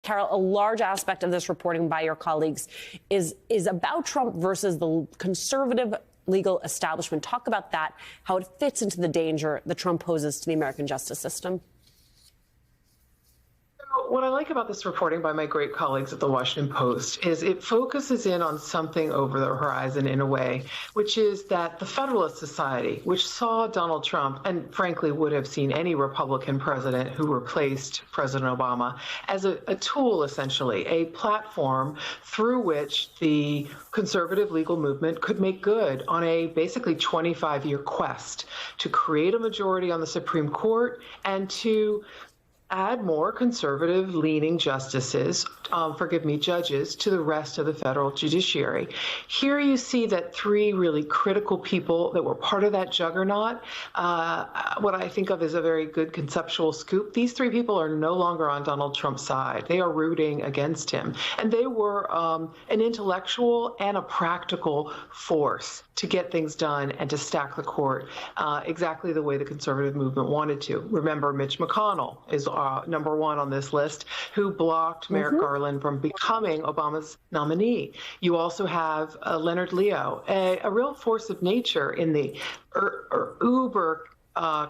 Carol, a large aspect of this reporting by your colleagues is about Trump versus the conservative legal establishment. Talk about that, how it fits into the danger that Trump poses to the American justice system. What I like about this reporting by my great colleagues at the Washington Post is it focuses in on something over the horizon in a way, which is that the Federalist Society, which saw Donald Trump and frankly would have seen any Republican president who replaced President Obama as a tool, essentially, a platform through which the conservative legal movement could make good on a basically 25-year quest to create a majority on the Supreme Court and to add more conservative-leaning judges to the rest of the federal judiciary. Here you see that three really critical people that were part of that juggernaut, what I think of as a very good conceptual scoop, these three people are no longer on Donald Trump's side. They are rooting against him. And they were an intellectual and a practical force to get things done and to stack the court exactly the way the conservative movement wanted to. Remember, Mitch McConnell is number one on this list, who blocked Merrick Garland from becoming Obama's nominee. You also have Leonard Leo, a real force of nature in the uber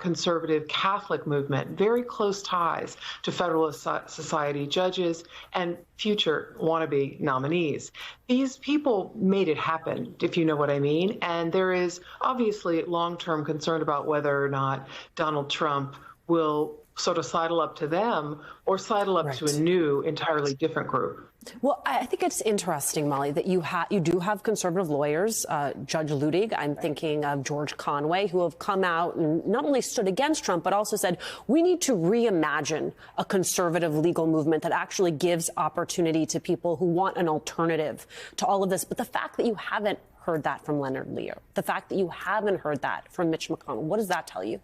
conservative Catholic movement, very close ties to Federalist Society judges and future wannabe nominees. These people made it happen, if you know what I mean. And there is obviously long-term concern about whether or not Donald Trump will sort of sidle up to them or sidle up to a new, entirely different group. Well, I think it's interesting, Molly, that you do have conservative lawyers, Judge Luttig, I'm thinking of George Conway, who have come out and not only stood against Trump, but also said, we need to reimagine a conservative legal movement that actually gives opportunity to people who want an alternative to all of this. But the fact that you haven't heard that from Leonard Leo, the fact that you haven't heard that from Mitch McConnell, what does that tell you?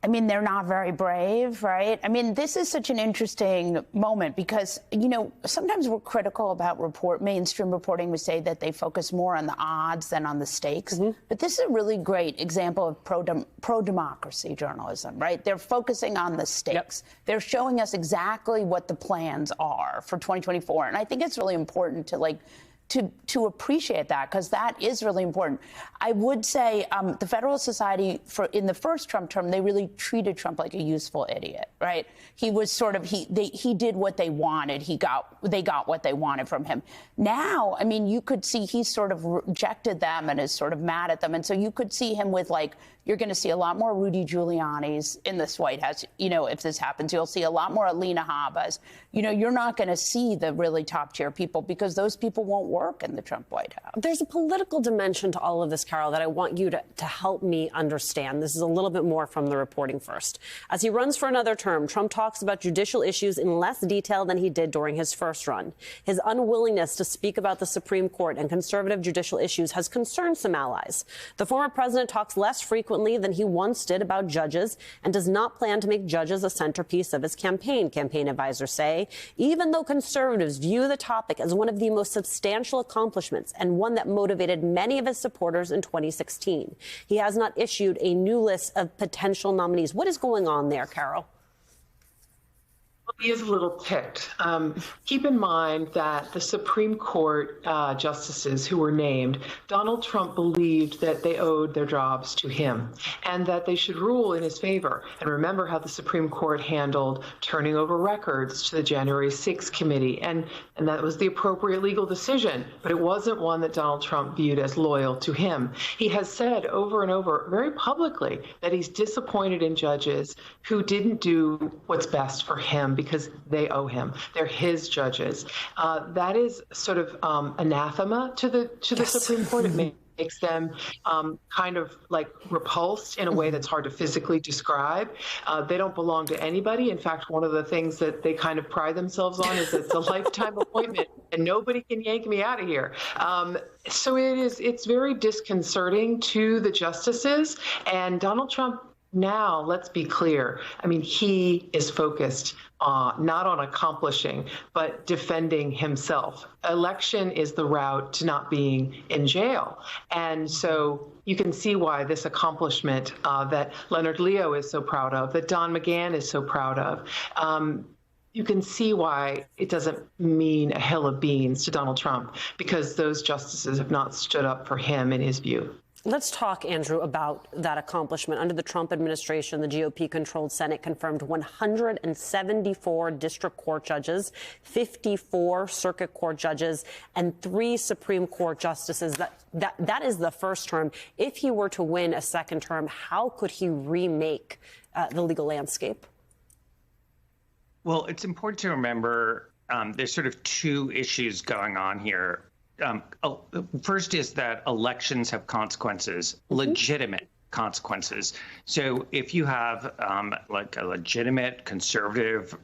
I mean, they're not very brave, right? I mean, this is such an interesting moment because, you know, sometimes we're critical about mainstream reporting. We say that they focus more on the odds than on the stakes. But this is a really great example of pro-democracy journalism, right? They're focusing on the stakes. They're showing us exactly what the plans are for 2024. And I think it's really important to appreciate that, because that is really important. I would say the Federalist Society, in the first Trump term, they really treated Trump like a useful idiot, right? He was sort of, he did what they wanted. They got what they wanted from him. Now, I mean, you could see he sort of rejected them and is sort of mad at them. And so you could see him with, like, you're going to see a lot more Rudy Giuliani's in this White House. You know, if this happens, you'll see a lot more Alina Habas. You know, you're not going to see the really top tier people because those people won't work in the Trump White House. There's a political dimension to all of this, Carol, that I want you to help me understand. This is a little bit more from the reporting first. As he runs for another term, Trump talks about judicial issues in less detail than he did during his first run. His unwillingness to speak about the Supreme Court and conservative judicial issues has concerned some allies. The former president talks less frequently than he once did about judges and does not plan to make judges a centerpiece of his campaign advisors say, even though conservatives view the topic as one of the most substantial accomplishments and one that motivated many of his supporters in 2016. He has not issued a new list of potential nominees. What is going on there, Carol? He is a little ticked. Keep in mind that the Supreme Court justices who were named, Donald Trump believed that they owed their jobs to him and that they should rule in his favor. And remember how the Supreme Court handled turning over records to the January 6th committee. And that was the appropriate legal decision, but it wasn't one that Donald Trump viewed as loyal to him. He has said over and over very publicly that he's disappointed in judges who didn't do what's best for him because they owe him. They're his judges. That is sort of anathema to the Supreme Court. It makes them kind of like repulsed in a way that's hard to physically describe. They don't belong to anybody. In fact, one of the things that they kind of pride themselves on is it's a lifetime appointment and nobody can yank me out of here. So it's very disconcerting to the justices. And Donald Trump, now, let's be clear. I mean, he is focused not on accomplishing, but defending himself. Election is the route to not being in jail. And so you can see why this accomplishment that Leonard Leo is so proud of, that Don McGahn is so proud of, you can see why it doesn't mean a hill of beans to Donald Trump, because those justices have not stood up for him in his view. Let's talk, Andrew, about that accomplishment. Under the Trump administration, the GOP-controlled Senate confirmed 174 district court judges, 54 circuit court judges, and 3 Supreme Court justices. That is the first term. If he were to win a second term, how could he remake the legal landscape? Well, it's important to remember there's sort of 2 issues going on here. First is that elections have consequences, legitimate consequences. So if you have like a legitimate conservative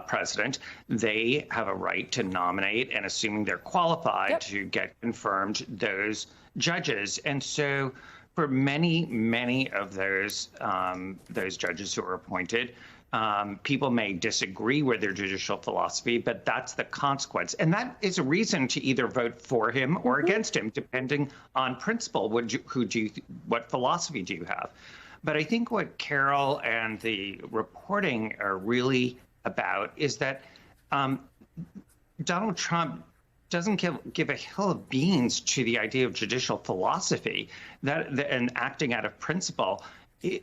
president, they have a right to nominate, and assuming they're qualified to get confirmed, those judges. And so for many of those judges who are appointed, people may disagree with their judicial philosophy, but that's the consequence. And that is a reason to either vote for him or against him, depending on principle. What philosophy do you have? But I think what Carol and the reporting are really about is that Donald Trump doesn't give a hill of beans to the idea of judicial philosophy and acting out of principle.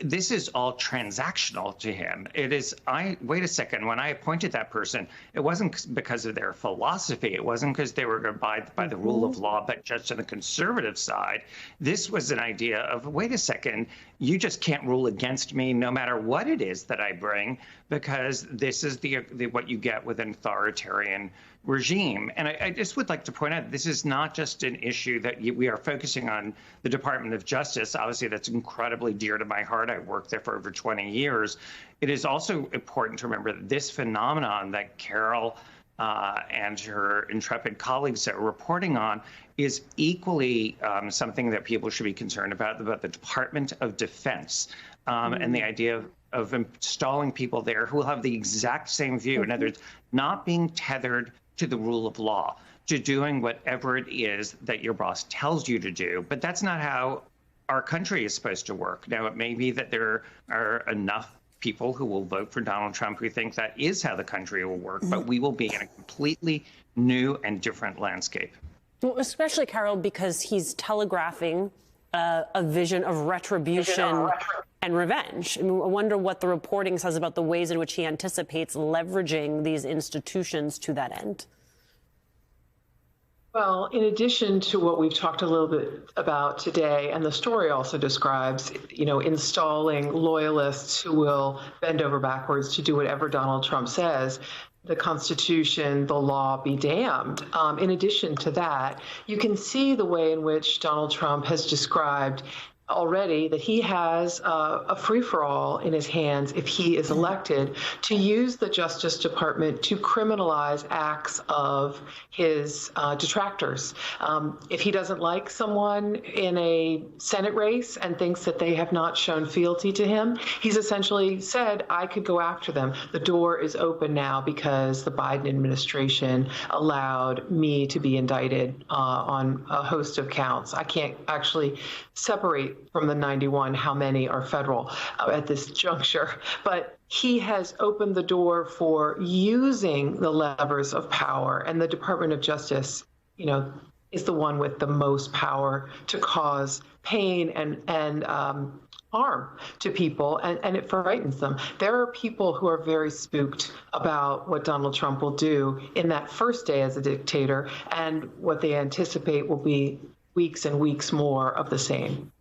This is all transactional to him. It is, wait a second, when I appointed that person, it wasn't because of their philosophy. It wasn't because they were going to abide by the rule of law, but just on the conservative side. This was an idea of, wait a second, you just can't rule against me no matter what it is that I bring, because this is what you get with an authoritarian regime. And I just would like to point out, this is not just an issue that we are focusing on the Department of Justice. Obviously, that's incredibly dear to my heart. I worked there for over 20 years. It is also important to remember that this phenomenon that Carol and her intrepid colleagues are reporting on is equally something that people should be concerned about the Department of Defense and the idea of installing people there who will have the exact same view. In other words, not being tethered to the rule of law, to doing whatever it is that your boss tells you to do. But that's not how our country is supposed to work. Now, it may be that there are enough people who will vote for Donald Trump who think that is how the country will work, but we will be in a completely new and different landscape. Well, especially, Carol, because he's telegraphing a vision of retribution and revenge. I mean, I wonder what the reporting says about the ways in which he anticipates leveraging these institutions to that end. Well, in addition to what we've talked a little bit about today, and the story also describes, installing loyalists who will bend over backwards to do whatever Donald Trump says, the Constitution, the law be damned. In addition to that, you can see the way in which Donald Trump has described already that he has a free-for-all in his hands if he is elected to use the Justice Department to criminalize acts of his detractors. If he doesn't like someone in a Senate race and thinks that they have not shown fealty to him, he's essentially said, I could go after them. The door is open now because the Biden administration allowed me to be indicted on a host of counts. I can't actually separate from the 91 how many are federal at this juncture, but he has opened the door for using the levers of power, and the Department of Justice, is the one with the most power to cause pain and harm to people, and it frightens them. There are people who are very spooked about what Donald Trump will do in that first day as a dictator, and what they anticipate will be weeks and weeks more of the same.